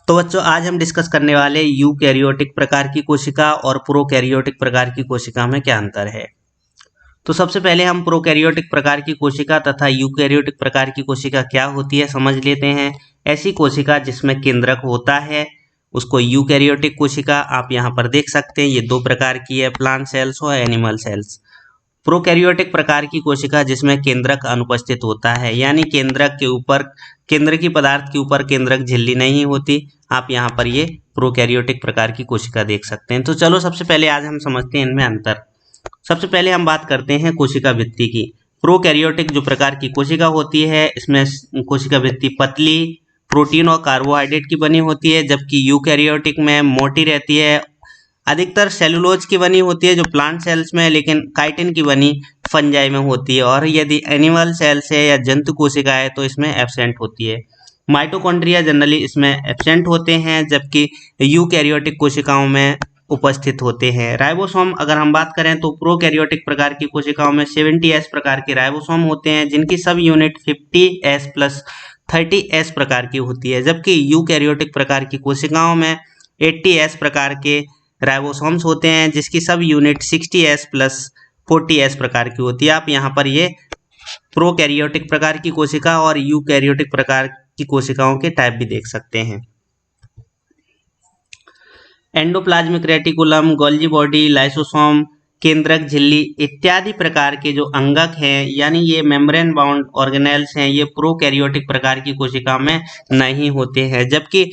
तो बच्चों आज हम डिस्कस करने वाले यूकैरियोटिक प्रकार की कोशिका और प्रोकैरियोटिक प्रकार की कोशिका में क्या अंतर है। तो सबसे पहले हम प्रोकैरियोटिक प्रकार की कोशिका तथा यूकैरियोटिक प्रकार की कोशिका क्या होती है समझ लेते हैं। ऐसी कोशिका जिसमें केंद्रक होता है उसको यूकैरियोटिक कोशिका आप यहाँ पर देख सकते हैं। ये दो प्रकार की है, प्लांट सेल्स और एनिमल सेल्स। प्रोकैरियोटिक प्रकार की कोशिका जिसमें केंद्रक अनुपस्थित होता है, यानी केंद्रक के ऊपर केंद्र की पदार्थ के ऊपर केंद्रक झिल्ली नहीं होती। आप यहाँ पर ये प्रोकैरियोटिक प्रकार की कोशिका देख सकते हैं। तो चलो सबसे पहले आज हम समझते हैं इनमें अंतर। सबसे पहले हम बात करते हैं कोशिका भित्ति की। प्रोकैरियोटिक जो प्रकार की कोशिका होती है इसमें कोशिका भित्ति पतली, प्रोटीन और कार्बोहाइड्रेट की बनी होती है, जबकि यूकैरियोटिक में मोटी रहती है, अधिकतर सेलुलोज की बनी होती है जो प्लांट सेल्स में, लेकिन काइटिन की बनी फंजाई में होती है, और यदि एनिमल सेल्स है या जंतु कोशिका है तो इसमें एब्सेंट होती है। माइटोकॉन्ड्रिया जनरली इसमें एब्सेंट होते हैं, जबकि यूकैरियोटिक कोशिकाओं में उपस्थित होते हैं। राइबोसोम अगर हम बात करें तो प्रोकैरियोटिक प्रकार की कोशिकाओं में 70S प्रकार के राइबोसोम होते हैं, जिनकी सब यूनिट 50S प्लस 30S प्रकार की होती है, जबकि यूकैरियोटिक प्रकार की कोशिकाओं में 80S प्रकार के राइबोसोम्स होते हैं, जिसकी सब यूनिट 60S प्लस 40S प्रकार की होती है। आप यहाँ पर ये प्रोकैरियोटिक प्रकार की कोशिका और यूकैरियोटिक प्रकार की कोशिकाओं के टाइप भी देख सकते हैं। Endoplasmic reticulum, Golgi body, lysosome, केंद्रक झिल्ली इत्यादि प्रकार के जो अंगक हैं, यानी ये मेम्ब्रेन बाउंड ऑर्गेनेल्स हैं, ये प्रोकैरियोटिक प्रकार की कोशिका में नहीं होते हैं, जबकि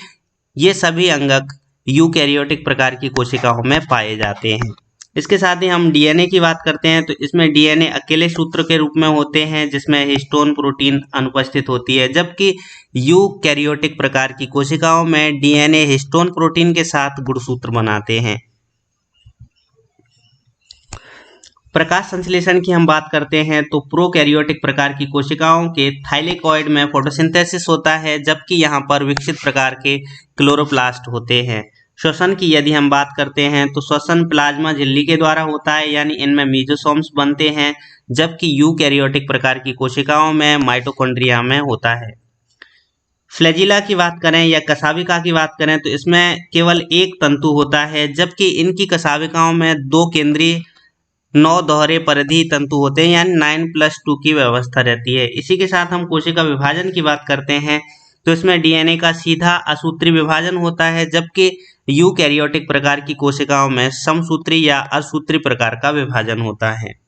ये सभी अंगक यूकैरियोटिक प्रकार की कोशिकाओं में पाए जाते हैं। इसके साथ ही हम डीएनए की बात करते हैं तो इसमें डीएनए अकेले सूत्र के रूप में होते हैं, जिसमें हिस्टोन प्रोटीन अनुपस्थित होती है, जबकि यूकैरियोटिक प्रकार की कोशिकाओं में डीएनए हिस्टोन प्रोटीन के साथ गुणसूत्र बनाते हैं। प्रकाश संश्लेषण की हम बात करते हैं तो प्रोकैरियोटिक प्रकार की कोशिकाओं के थाइलेकॉइड में फोटोसिंथेसिस होता है, जबकि यहाँ पर विकसित प्रकार के क्लोरोप्लास्ट होते हैं। श्वसन की यदि हम बात करते हैं तो श्वसन प्लाज्मा झिल्ली के द्वारा होता है, यानी इनमें मीजोसोम्स बनते हैं, जबकि यूकैरियोटिक प्रकार की कोशिकाओं में माइटोकॉन्ड्रिया में होता है। फ्लैजिला की बात करें या कशाविका की बात करें तो इसमें केवल एक तंतु होता है, जबकि इनकी कशाविकाओं में दो केंद्रीय 9 दोहरे परिधि तंतु होते हैं, यानी 9+2 की व्यवस्था रहती है। इसी के साथ हम कोशिका विभाजन की बात करते हैं तो इसमें डीएनए का सीधा असूत्री विभाजन होता है, जबकि यूकैरियोटिक प्रकार की कोशिकाओं में समसूत्री या असूत्री प्रकार का विभाजन होता है।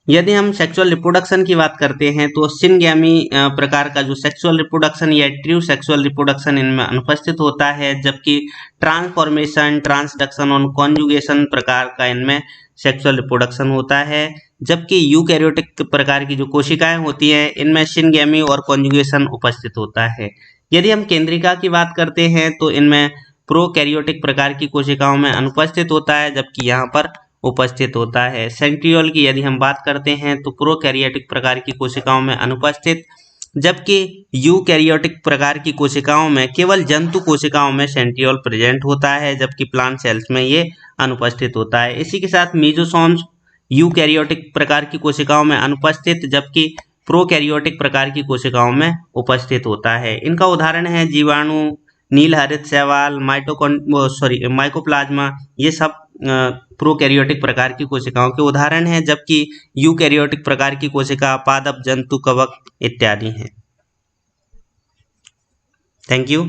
यदि हम सेक्सुअल रिप्रोडक्शन की बात करते हैं तो सिनगैमी प्रकार का जो सेक्सुअल रिप्रोडक्शन या ट्रू सेक्सुअल रिप्रोडक्शन इनमें अनुपस्थित होता है, जबकि ट्रांसफॉर्मेशन, ट्रांसडक्शन और कॉन्जुगेशन प्रकार का इनमें सेक्सुअल रिप्रोडक्शन होता है। जबकि यूकैरियोटिक प्रकार की जो कोशिकाएं होती हैं इनमें सिनगैमी और कॉन्जुगेशन उपस्थित होता है। यदि हम केंद्रिका की बात करते हैं तो इनमें प्रोकैरियोटिक प्रकार की कोशिकाओं में अनुपस्थित होता है, जबकि यहाँ पर उपस्थित होता है। सेंट्रियोल की यदि हम बात करते हैं तो प्रोकैरियोटिक प्रकार की कोशिकाओं में अनुपस्थित, जबकि यूकैरियोटिक प्रकार की कोशिकाओं में केवल जंतु कोशिकाओं में सेंट्रियोल प्रेजेंट होता है, जबकि प्लांट सेल्स में ये अनुपस्थित होता है। इसी के साथ मीजोसोम्स यूकैरियोटिक प्रकार की कोशिकाओं में अनुपस्थित, जबकि प्रोकैरियोटिक प्रकार की कोशिकाओं में उपस्थित होता है। इनका उदाहरण है जीवाणु, नील हरित शैवाल, माइकोप्लाज्मा, ये सब प्रोकैरियोटिक प्रकार की कोशिकाओं के उदाहरण हैं, जबकि यूकैरियोटिक प्रकार की कोशिका पादप, जंतु, कवक इत्यादि हैं। Thank you.